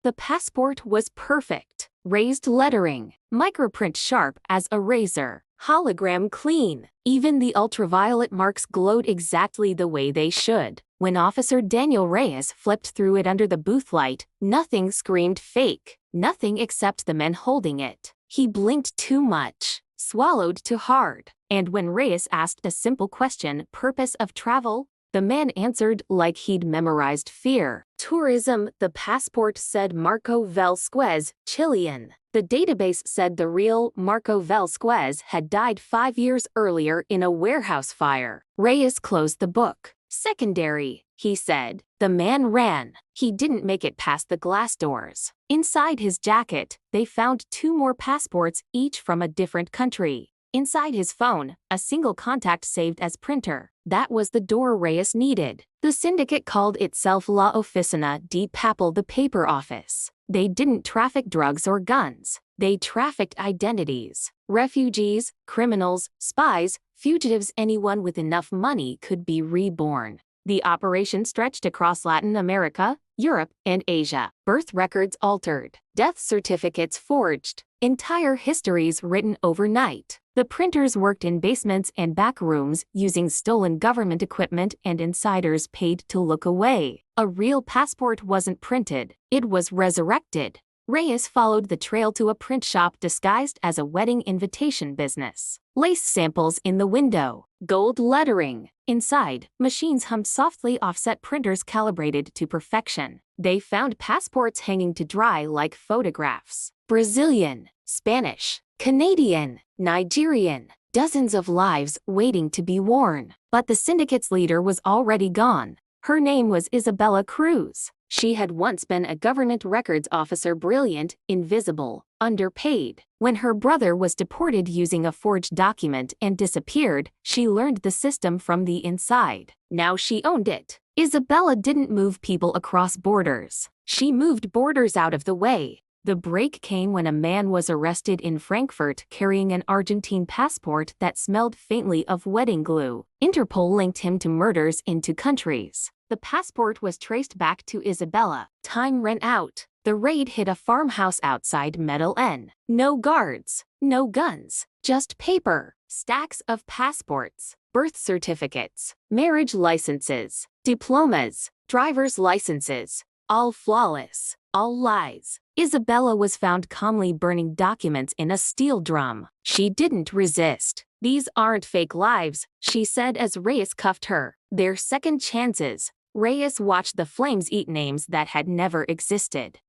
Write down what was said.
The passport was perfect. Raised lettering, microprint sharp as a razor, hologram clean. Even the ultraviolet marks glowed exactly the way they should. When Officer Daniel Reyes flipped through it under the booth light, nothing screamed fake. Nothing except the men holding it. He blinked too much, swallowed too hard, and when Reyes asked a simple question, purpose of travel, the man answered like he'd memorized fear. Tourism, the passport said Marco Velázquez, Chilean. The database said the real Marco Velázquez had died 5 years earlier in a warehouse fire. Reyes closed the book. Secondary, he said. The man ran. He didn't make it past the glass doors. Inside his jacket, they found 2 more passports, each from a different country. Inside his phone, a single contact saved as printer. That was the door Reyes needed. The syndicate called itself La Oficina de Papel, the paper office. They didn't traffic drugs or guns. They trafficked identities. Refugees, criminals, spies, fugitives, anyone with enough money could be reborn. The operation stretched across Latin America, Europe, and Asia. Birth records altered. Death certificates forged. Entire histories written overnight. The printers worked in basements and back rooms using stolen government equipment, and insiders paid to look away. A real passport wasn't printed. It was resurrected. Reyes followed the trail to a print shop disguised as a wedding invitation business. Lace samples in the window. Gold lettering. Inside, machines hummed softly, offset printers calibrated to perfection. They found passports hanging to dry like photographs. Brazilian, Spanish, Canadian, Nigerian. Dozens of lives waiting to be worn. But the syndicate's leader was already gone. Her name was Isabella Cruz. She had once been a government records officer, brilliant, invisible, underpaid. When her brother was deported using a forged document and disappeared, she learned the system from the inside. Now she owned it. Isabella didn't move people across borders. She moved borders out of the way. The break came when a man was arrested in Frankfurt carrying an Argentine passport that smelled faintly of wedding glue. Interpol linked him to murders in 2 countries. The passport was traced back to Isabella. Time ran out. The raid hit a farmhouse outside Medellín. No guards, no guns, just paper. Stacks of passports, birth certificates, marriage licenses, diplomas, driver's licenses. All flawless, all lies. Isabella was found calmly burning documents in a steel drum. She didn't resist. These aren't fake lives, she said as Reyes cuffed her. They're second chances. Reyes watched the flames eat names that had never existed.